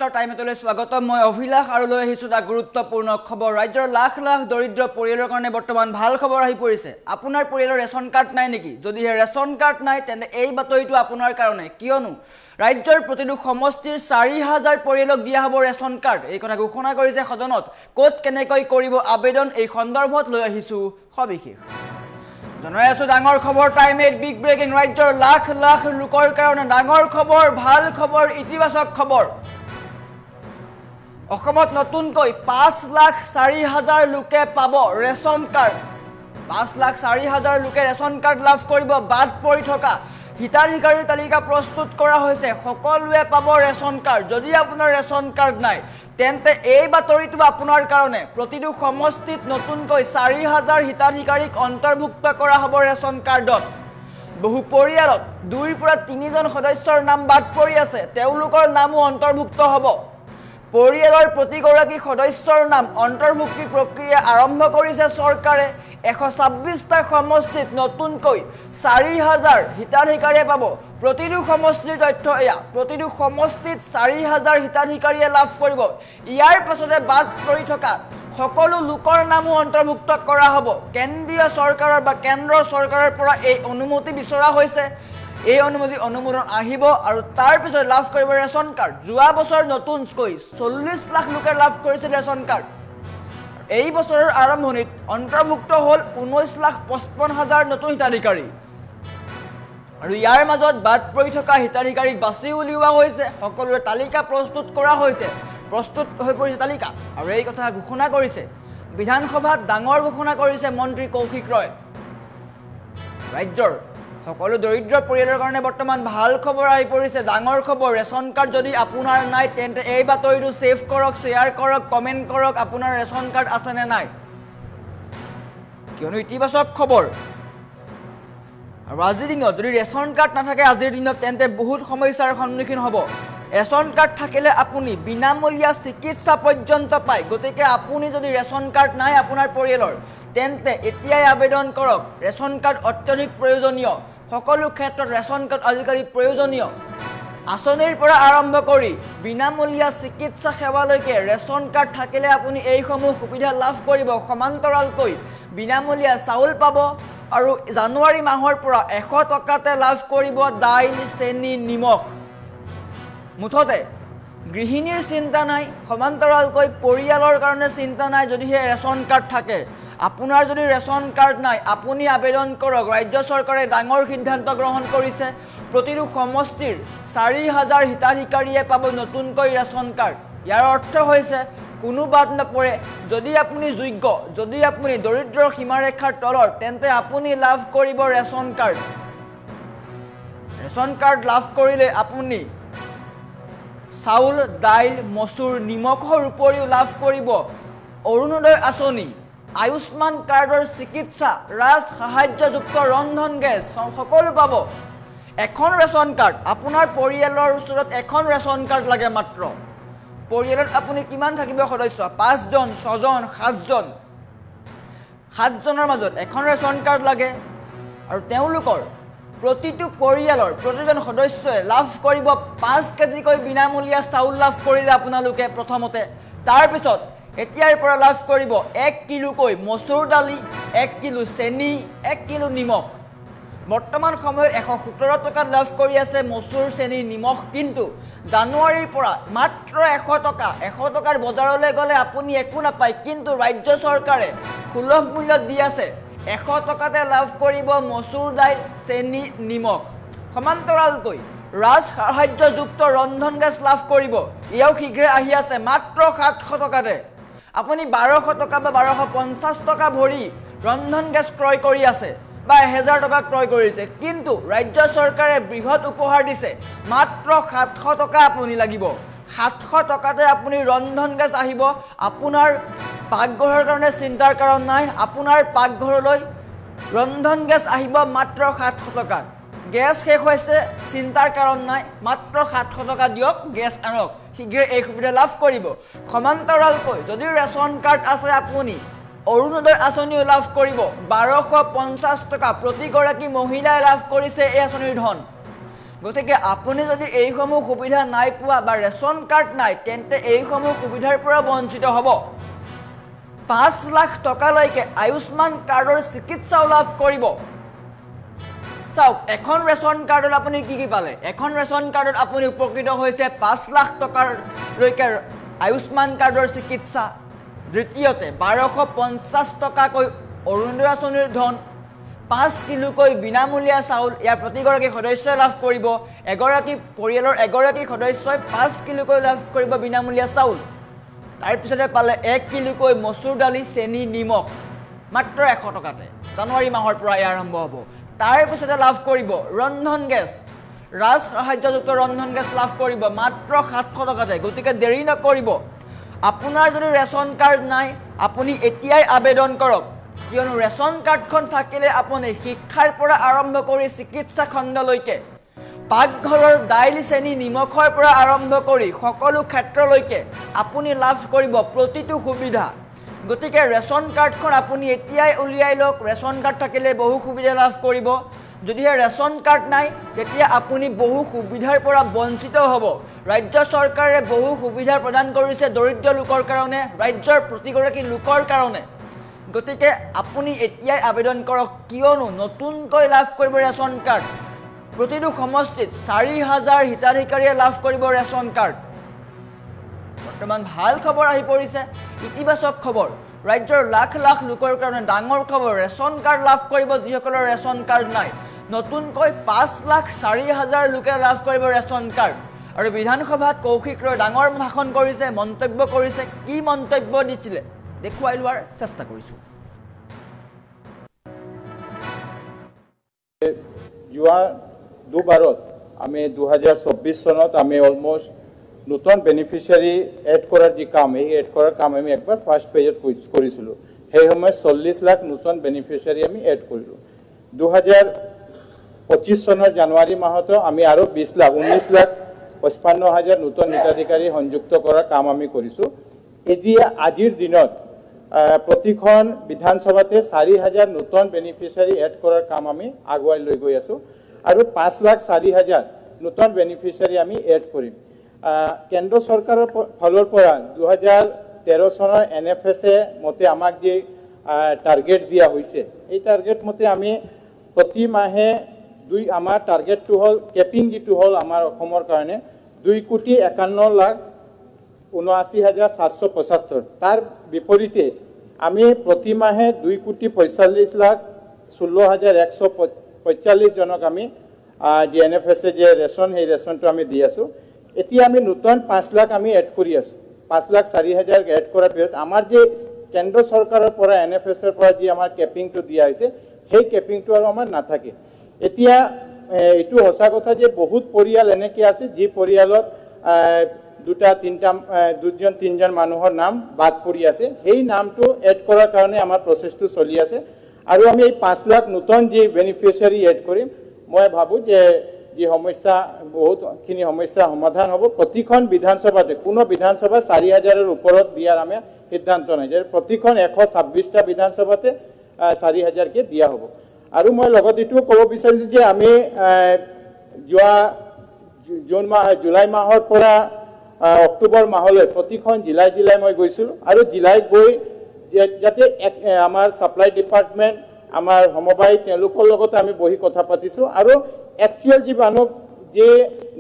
নমস্কাৰ টাইমলৈ স্বাগতম মই অভিলাষ আৰু লৈ আহিছো এটা গুৰুত্বপূৰ্ণ খবৰ ৰাজ্যৰ লাখ লাখ দৰিদ্ৰ পৰিয়ালৰ কাৰণে বৰ্তমান ভাল খবৰ আহি পৰিছে আপোনাৰ পৰিয়ালৰ ৰেচন কাৰ্ড নাই নেকি যদি ৰেচন কাৰ্ড নাই তেন্তে এই বাতৰিটো আপোনাৰ কাৰণে কিয়নো ৰাজ্যৰ প্ৰতিটো সমষ্টিৰ 4000 পৰিয়ালক দিয়া হ'ব ৰেচন কাৰ্ড এই কথা ঘোষণা কৰিছে সদনত কোত কেনেকৈ কৰিব আবেদন এই সন্দৰ্ভত লৈ আহিছো সবিশেষ জনাই আছো ডাঙৰ খবৰ টাইম এট বিগ ব্ৰেকিং ৰাজ্যৰ লাখ লাখ লোকৰ কাৰণে ডাঙৰ খবৰ ভাল খবৰ ইতিবাচক খবৰ অসমত নতুনকৈ 5,04,000 লোকে পাব ৰেচন কাৰ্ড 5,04,000 লোকে ৰেচন কাৰ্ড লাভ কৰিব বাদ পৰি থকা হিতাধিকাৰীৰ তালিকা প্ৰস্তুত কৰা হৈছে সকলোৱে পাব ৰেচন কাৰ্ড যদি আপোনাৰ ৰেচন কাৰ্ড নাই তেন্তে এই বাতৰিটো আপোনাৰ কাৰণে প্ৰতিটো সমষ্টিত নতুনকৈ 4,000 হিতাধিকাৰীক অন্তৰ্ভুক্ত কৰা হ'ব ৰেচন কাৰ্ডত বহু পৰিয়ালত 2 পৰা 3 জন সদস্যৰ নাম বাদ পৰি আছে তেওঁলোকৰ নামও অন্তৰ্ভুক্ত হ'ব পৰিয়ালৰ প্ৰতিগৰাকী সদস্যৰ নাম অন্তৰ্ভুক্তি প্ৰক্ৰিয়া আৰম্ভ কৰিছে চৰকাৰে 126টা সমষ্টিত নতুনকৈ 4,000 হিতাধিকাৰীয়ে পাব প্ৰতিটো সমষ্টিৰ তথ্য এয়া প্ৰতিটো সমষ্টিত 4,000 হিতাধিকাৰীয়ে লাভ কৰিব ইয়াৰ পাছতে বাদ পৰি থকা সকলো লোকৰ নামও অন্তৰ্ভুক্ত কৰা হ'ব কেন্দ্ৰীয় চৰকাৰৰ বা কেন্দ্ৰ চৰকাৰৰ পৰা এই অনুমতি বিচৰা হৈছে এই অনুমোদন আহিব আৰু তাৰ পিছত লাভ কৰিব ৰেচন কাৰ্ড যোৱা বছৰ নতুনকৈ 40 লাখ লোকে লাভ কৰিছে ৰেচন কাৰ্ড এই বছৰৰ আৰম্ভণিত অন্তৰ্ভুক্ত হ'ল 19,55,000 নতুন হিতাধিকাৰী আৰু ইয়াৰ মাজত বাদ পৰি থকা হিতাধিকাৰীক বাছি উলিওৱা হৈছে সকলোৰে তালিকা প্ৰস্তুত কৰা হৈছে প্ৰস্তুত হৈ পৰিছে তালিকা আৰু এই কথা ঘোষণা কৰিছে বিধানসভাত ডাঙৰ ঘোষণা কৰিছে মন্ত্ৰী কৌশিক ৰয় ৰাজ্যৰ সকলো দৰিদ্ৰ পৰিয়ালৰ কাৰণে বৰ্তমান ভাল খবৰ আহি পৰিছে ডাঙৰ খবৰ ৰেচন কাৰ্ড যদি আপোনাৰ নাই তেন্তে এই বাতৰিটো সেভ কৰক শেয়াৰ কৰক কমেন্ট কৰক আপোনাৰ ৰেচন কাৰ্ড আছে নে নাই কিয়নো ইতিবাচক খবৰ আৰু আজিৰ দিনত যদি ৰেচন কাৰ্ড নাথাকে আজিৰ দিনত তেন্তে বহুত সমস্যাৰ সন্মুখীন হ'ব ৰেচন কাৰ্ড থাকিলে আপুনি বিনামূলীয়া চিকিৎসা পৰ্যন্ত পায় গতিকে আপুনি যদি ৰেচন কাৰ্ড নাই আপোনাৰ পৰিয়ালৰ তেন্তে এতিয়াই আবেদন কৰক ৰেচন কাৰ্ড অত্যধিক প্ৰয়োজনীয় সকলো ক্ষেত্ৰত ৰেচন কাৰ্ড আজিকালি প্ৰয়োজনীয় আঁচনিৰ পৰা আৰম্ভ কৰি বিনামূলীয়া চিকিৎসা সেৱালৈকে ৰেচন কাৰ্ড থাকিলে আপুনি এইসমূহ সুবিধা লাভ কৰিব সমান্তৰালকৈ বিনামূলীয়া চাউল পাব আৰু জানুৱাৰী মাহৰ পৰা 100 টকাতে লাভ কৰিব দাইল চেনি নিমখ মুঠতে গৃহিণীৰ চিন্তা নাই সমান্তৰালকৈ পৰিয়ালৰ কাৰণে চিন্তা নাই যদিহে ৰেচন কাৰ্ড থাকে আপোনাৰ যদি ৰেচন কাৰ্ড নাই আপুনি আবেদন কৰক ৰাজ্য চৰকাৰে ডাঙৰ সিদ্ধান্ত গ্ৰহণ কৰিছে প্ৰতিটো সমষ্টিৰ 4,000 হিতাধিকাৰীয়ে পাব নতুনকৈ ৰেচন কাৰ্ড ইয়াৰ অৰ্থ হৈছে কোনো বাদ নপৰে যদি আপুনি যোগ্য যদি আপুনি দৰিদ্ৰ সীমাৰেখাৰ তলৰ তেন্তে আপুনি লাভ কৰিব ৰেচন কাৰ্ড লাভ কৰিলে আপুনি চাউল দাইল মচুৰ নিমখৰ উপৰিও লাভ কৰিব অৰুণোদয় আঁচনি আয়ুষ্মান কাৰ্ডৰ চিকিৎসা ৰাজ সাহায্যযুক্ত ৰন্ধন গেছ সকলো পাব এখন ৰেচন কাৰ্ড আপোনাৰ পৰিয়ালৰ ওচৰত এখন ৰেচন কাৰ্ড লাগে মাত্ৰ পৰিয়ালত আপুনি কিমান থাকিব সদস্য 5 জন 6 জন 7 জন 7 জনৰ মাজত এখন ৰেচন কাৰ্ড লাগে আৰু তেওঁলোকৰ প্ৰতিটো পৰিয়ালৰ প্ৰতিজন সদস্যই লাভ কৰিব 5 কেজিকৈ বিনামূলীয়া চাউল লাভ কৰিলে আপোনালোকে প্ৰথমতে তাৰ পিছত এতিয়াৰ পৰা লাভ কৰিব 1 কিলোকৈ মচুৰ দালি 1 কিলো চেনি 1 কিলো নিমখ বৰ্তমান সময়ত 117 টকাত লাভ কৰি আছে মচুৰ চেনি নিমখ কিন্তু জানুৱাৰীৰ পৰা মাত্ৰ 100 টকাৰ বজাৰলৈ গ'লে আপুনি একো নাপায় কিন্তু ৰাজ্য চৰকাৰে সুলভ মূল্যত দি আছে 100 টকাতে লাভ কৰিব মচুৰ দাইল চেনি নিমখ সমান্তৰালকৈ ৰাজ সাহায্যযুক্ত ৰন্ধন গেছ লাভ কৰিব ইয়াও শীঘ্ৰে আহি আছে মাত্ৰ 700 টকাতে আপুনি 1200 টকা বা 1250 টকা ভৰি ৰন্ধন গেছ ক্ৰয় কৰি আছে বা 1000 টকা ক্ৰয় কৰিছে কিন্তু ৰাজ্য চৰকাৰে বৃহৎ উপহাৰ দিছে মাত্ৰ 700 টকা আপুনি লাগিব 700 টকাতে আপুনি ৰন্ধন গেছ আহিব আপোনাৰ পাকঘৰৰ কাৰণে চিন্তাৰ কাৰণ নাই আপোনাৰ পাকঘৰলৈ ৰন্ধন গেছ আহিব মাত্ৰ 700 টকাত গেছ শেষ হৈছে চিন্তাৰ কাৰণ নাই মাত্ৰ 700 টকা দিয়ক গেছ আনক শীঘ্ৰে এই সুবিধা লাভ কৰিব সমান্তৰালকৈ যদি ৰেচন কাৰ্ড আছে আপুনি অৰুণোদয় আঁচনিও লাভ কৰিব 1250 টকা প্ৰতিগৰাকী মহিলাই লাভ কৰিছে এই আঁচনিৰ ধন গতিকে আপুনি যদি এইসমূহ সুবিধা নাই পোৱা বা ৰেচন কাৰ্ড নাই তেন্তে এইসমূহ সুবিধাৰ পৰা বঞ্চিত হ'ব 5 লাখ টকালৈকে আয়ুষ্মান কাৰ্ডৰ চিকিৎসাও লাভ কৰিব চাওক এখন ৰেচন কাৰ্ডত আপুনি কি পালে এখন ৰেচন কাৰ্ডত আপুনি উপকৃত হৈছে 5 লাখ টকালৈকে আয়ুষ্মান কাৰ্ডৰ চিকিৎসা দ্বিতীয়তে 1250 টকাকৈ অৰুণোদয় আঁচনিৰ ধন 5 কিলোকৈ বিনামূলীয়া চাউল ইয়াৰ প্ৰতিগৰাকী সদস্যই লাভ কৰিব এগৰাকী পৰিয়ালৰ এগৰাকী সদস্যই 5 কিলোকৈ লাভ কৰিব বিনামূলীয়া চাউল তাৰ পিছতে পালে 1 কিলোকৈ মচুৰ দালি চেনি নিমখ মাত্ৰ 100 টকাতে জানুৱাৰী মাহৰ পৰা আৰম্ভ হ'ব তাৰ পিছতে লাভ কৰিব ৰন্ধন গেছ ৰাজ সাহায্যযুক্ত ৰন্ধন গেছ লাভ কৰিব মাত্ৰ 700 টকাতে গতিকে দেৰি নকৰিব আপোনাৰ যদি ৰেচন কাৰ্ড নাই আপুনি এতিয়াই আবেদন কৰক কিয়নো ৰেচন কাৰ্ডখন থাকিলে আপুনি শিক্ষাৰ পৰা আৰম্ভ কৰি চিকিৎসা খণ্ডলৈকে পাকঘৰৰ দাইল চেনি নিমখৰ পৰা আৰম্ভ কৰি সকলো ক্ষেত্ৰলৈকে আপুনি লাভ কৰিব প্ৰতিটো সুবিধা গতিকে ৰেচন কাৰ্ডখন আপুনি এতিয়াই উলিয়াই লওক ৰেচন কাৰ্ড থাকিলে বহু সুবিধা লাভ কৰিব যদিহে ৰেচন কাৰ্ড নাই তেতিয়া আপুনি বহু সুবিধাৰ পৰা বঞ্চিত হ'ব ৰাজ্য চৰকাৰে বহু সুবিধা প্ৰদান কৰিছে দৰিদ্ৰ লোকৰ কাৰণে ৰাজ্যৰ প্ৰতিগৰাকী লোকৰ কাৰণে গতিকে আপুনি এতিয়াই আবেদন কৰক কিয়নো নতুনকৈ লাভ কৰিব ৰেচন কাৰ্ড প্ৰতিটো সমষ্টিত 4000 হিতাধিকাৰীয়ে লাভ কৰিব ৰেচন কাৰ্ড বৰ্তমান ভাল খবৰ আহি পৰিছে ইতিবাচক খবৰ ৰাজ্যৰ লাখ লাখ লোকৰ কাৰণে ডাঙৰ খবৰ ৰেচন কাৰ্ড লাভ কৰিব যিসকলৰ ৰেচন কাৰ্ড নাই নতুনকৈ 5,04,000 লোকে লাভ কৰিব ৰেচন কাৰ্ড আৰু বিধানসভাত কৌশিক ৰয় ডাঙৰ ভাষণ কৰিছে মন্তব্য কৰিছে কি মন্তব্য দিছিলে দেখুৱাই লোৱাৰ চেষ্টা কৰিছো যোৱা দুবাৰত আমি 2024 চনত আমি অলমোস্ট নতুন বেনিফিচিয়াৰী এড কৰাৰ যি কাম এই এড কৰাৰ কাম আমি একবাৰ ফাৰ্ষ্ট পেজত কৰিছিলোঁ সেই সময়ত 40 লাখ নতুন বেনিফিচিয়াৰী আমি এড কৰিলোঁ 2025 চনৰ জানুৱাৰী মাহতো আমি আৰু 20 লাখ 19 লাখ 55,000 নতুন হিতাধিকাৰী সংযুক্ত কৰাৰ কাম আমি কৰিছোঁ এতিয়া আজিৰ দিনত প্ৰতিখন বিধানসভাতে 4,000 নতুন বেনিফিচিয়াৰী এড কৰাৰ কাম আমি আগুৱাই লৈ গৈ আছোঁ আৰু 5,04,000 নতুন বেনিফিচিয়াৰী আমি এড কৰিম কেন্দ্ৰ চৰকাৰৰ ফালৰ পৰা 2013 চনৰ NFSA মতে আমাক যে টাৰ্গেট দিয়া হৈছে এই টাৰ্গেট মতে আমি প্ৰতি মাহে আমাৰ টাৰ্গেটটো হ'ল কেপিং যিটো হ'ল আমাৰ অসমৰ কাৰণে 2,51,79,775 তাৰ বিপৰীতে আমি প্ৰতি মাহে 2,45,16,145 জনক আমি যে NFSA যে ৰেচন সেই ৰেচনটো আমি দি আছোঁ এতিয়া আমি নতুন 5 লাখ আমি এড কৰি আছোঁ 5,04,000 এড কৰাৰ পিছত আমাৰ যে কেন্দ্ৰ চৰকাৰৰ পৰা NFSAৰ পৰা যি আমাৰ কেপিংটো দিয়া হৈছে সেই কেপিংটো আৰু আমাৰ নাথাকে এতিয়া এইটো সঁচা কথা যে বহুত পৰিয়াল এনেকৈ আছে যি পৰিয়ালত দুজন তিনজন মানুহৰ নাম বাদ পৰি আছে সেই নামটো এড কৰাৰ কাৰণে আমাৰ প্ৰচেছটো চলি আছে আৰু আমি এই 5 লাখ নতুন যি বেনিফিচিয়াৰী এড কৰিম মই ভাবোঁ যে যি সমস্যা বহুতখিনি সমস্যা সমাধান হ'ব প্ৰতিখন বিধানসভাতে কোনো বিধানসভা 4,000ৰ ওপৰত দিয়াৰ আমি সিদ্ধান্ত নাই যে প্ৰতিখন 126টা বিধানসভাতে 4,000কে দিয়া হ'ব আৰু মই লগত এইটো ক'ব বিচাৰিছোঁ যে আমি যোৱা জুলাই মাহৰ পৰা অক্টোবৰ মাহলৈ প্ৰতিখন জিলাই মই গৈছিলোঁ আৰু জিলাইত গৈ যাতে আমাৰ ছাপ্লাই ডিপাৰ্টমেণ্ট আমাৰ সমবায় তেওঁলোকৰ লগত আমি বহি কথা পাতিছোঁ আৰু একচুৱেল যি মানুহ যে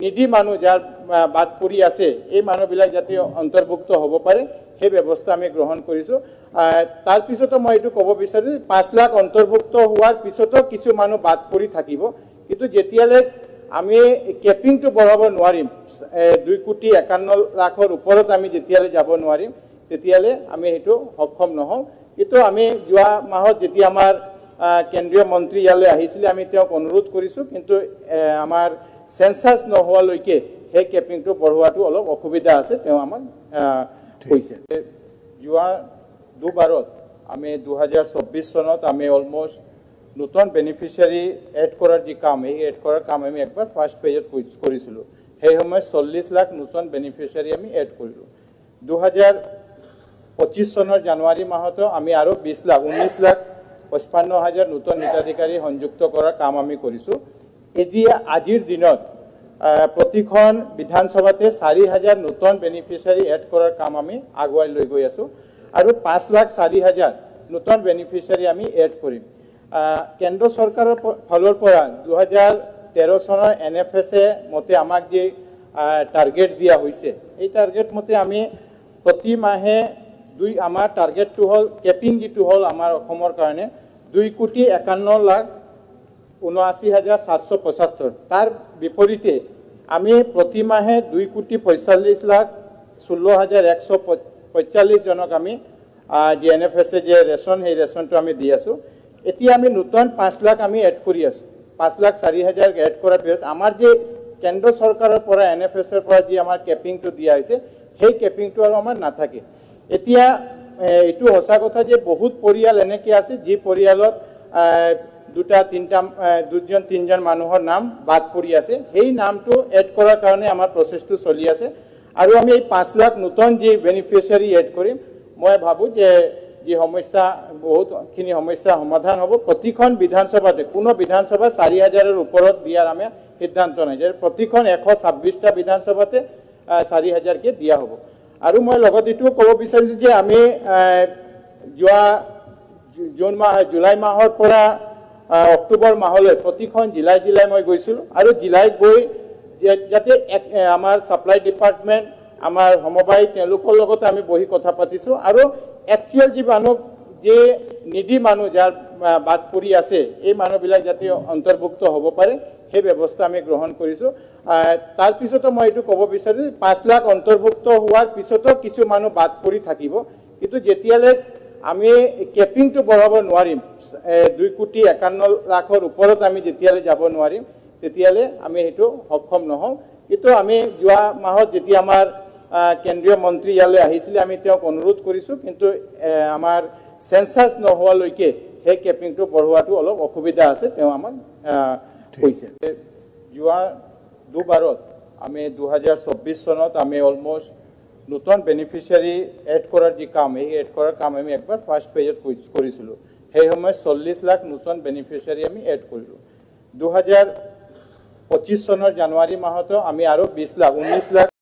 নিডি মানুহ যাৰ বাদ পৰি আছে এই মানুহবিলাক যাতে অন্তৰ্ভুক্ত হ'ব পাৰে সেই ব্যৱস্থা আমি গ্ৰহণ কৰিছোঁ তাৰ পিছতো মই এইটো ক'ব বিচাৰোঁ 5 লাখ অন্তৰ্ভুক্ত হোৱাৰ পিছতো কিছু মানুহ বাদ পৰি থাকিব কিন্তু যেতিয়ালৈ আমি কেপিংটো বঢ়াব নোৱাৰিম 2,51,00,000 ওপৰত আমি যেতিয়ালৈ যাব নোৱাৰিম তেতিয়ালৈ আমি সেইটো সক্ষম নহওঁ কিন্তু আমি যোৱা মাহত যেতিয়া আমাৰ কেন্দ্ৰীয় মন্ত্ৰী ইয়ালৈ আহিছিলে আমি তেওঁক অনুৰোধ কৰিছোঁ কিন্তু আমাৰ সেন্সাস নোহোৱালৈকে সেই কেপিংটো বঢ়োৱাটো অলপ অসুবিধা আছে তেওঁ আমাক কৈছে যোৱা দুবাৰত আমি 2024 চনত আমি অলমোস্ট নতুন বেনিফিচিয়াৰী এড কৰাৰ যি কাম এই এড কৰাৰ কাম আমি একবাৰ ফাৰ্ষ্ট পেজত কৰিছিলোঁ সেই সময়ত 40 লাখ নতুন বেনিফিচিয়াৰী আমি এড কৰিলোঁ 2025 চনৰ জানুৱাৰী মাহতো আমি আৰু 20 লাখ 19 লাখ 55,000 নতুন হিতাধিকাৰী সংযুক্ত কৰাৰ কাম আমি কৰিছোঁ এতিয়া আজিৰ দিনত প্ৰতিখন বিধানসভাতে 4,000 নতুন বেনিফিচিয়াৰী এড কৰাৰ কাম আমি আগুৱাই লৈ গৈ আছোঁ আৰু 5,04,000 নতুন বেনিফিচিয়াৰী আমি এড কৰিম কেন্দ্ৰ চৰকাৰৰ ফালৰ পৰা 2013 চনৰ NFSA মতে আমাক যে টাৰ্গেট দিয়া হৈছে এই টাৰ্গেট মতে আমি প্ৰতি মাহে আমাৰ টাৰ্গেটটো হ'ল কেপিং যিটো হ'ল আমাৰ অসমৰ কাৰণে 2,51,79,775 তাৰ বিপৰীতে আমি প্ৰতি মাহে 2,45,16,145 জনক আমি যে NFSA যে ৰেচন সেই ৰেচনটো আমি দি আছোঁ এতিয়া আমি নতুন 5 লাখ আমি এড কৰি আছোঁ 5,04,000 এড কৰাৰ পিছত আমাৰ যে কেন্দ্ৰ চৰকাৰৰ পৰা NFSAৰ পৰা যে আমাৰ কেপিংটো দিয়া হৈছে সেই কেপিংটো আৰু আমাৰ নাথাকে এতিয়া এইটো সঁচা কথা যে বহুত পৰিয়াল এনেকৈ আছে যি পৰিয়ালত দুজন তিনিজন মানুহৰ নাম বাদ পৰি আছে সেই নামটো এড কৰাৰ কাৰণে আমাৰ প্ৰচেছটো চলি আছে আৰু আমি এই 5 লাখ নতুন যি বেনিফিচিয়াৰী এড কৰিম মই ভাবোঁ যে যি সমস্যা বহুতখিনি সমস্যা সমাধান হ'ব প্ৰতিখন বিধানসভাতে কোনো বিধানসভা 4,000ৰ ওপৰত দিয়াৰ আমি সিদ্ধান্ত নাই যে প্ৰতিখন 126টা বিধানসভাতে 4,000কে দিয়া হ'ব আৰু মই লগত এইটোও ক'ব বিচাৰিছোঁ যে আমি যোৱা জুলাই মাহৰ পৰা অক্টোবৰ মাহলৈ প্ৰতিখন জিলাই মই গৈছিলোঁ আৰু জিলাইত গৈ যাতে আমাৰ ছাপ্লাই ডিপাৰ্টমেণ্ট আমাৰ সমবায় তেওঁলোকৰ লগত আমি বহি কথা পাতিছোঁ আৰু একচুৱেল যি মানুহ যে নিডি মানুহ যাৰ বাদ পৰি আছে এই মানুহবিলাক যাতে অন্তৰ্ভুক্ত হ'ব পাৰে সেই ব্যৱস্থা আমি গ্ৰহণ কৰিছোঁ তাৰ পিছতো মই এইটো ক'ব বিচাৰোঁ 5 লাখ অন্তৰ্ভুক্ত হোৱাৰ পিছতো কিছু মানুহ বাদ পৰি থাকিব কিন্তু যেতিয়ালৈ আমি কেপিংটো বঢ়াব নোৱাৰিম 2,51,00,000 ওপৰত আমি যেতিয়ালৈ যাব নোৱাৰিম তেতিয়ালৈ আমি সেইটো সক্ষম নহওঁ কিন্তু আমি যোৱা মাহত যেতিয়া আমাৰ কেন্দ্ৰীয় মন্ত্ৰী ইয়ালৈ আহিছিলে আমি তেওঁক অনুৰোধ কৰিছোঁ কিন্তু আমাৰ সেন্সাস নোহোৱালৈকে সেই কেপিংটো বঢ়োৱাটো অলপ অসুবিধা আছে তেওঁ আমাক কৈছে যোৱা দুবাৰত আমি 2024 চনত আমি অলমোষ্ট নতুন বেনিফিচিয়াৰী এড কৰাৰ যি কাম এই এড কৰাৰ কাম আমি একবাৰ ফাৰ্ষ্ট পেজত কৰিছিলোঁ সেই সময়ত 40 লাখ নতুন বেনিফিচিয়াৰী আমি এড কৰিলোঁ 2025 চনৰ জানুৱাৰী মাহতো আমি আৰু 20 লাখ 19 লাখ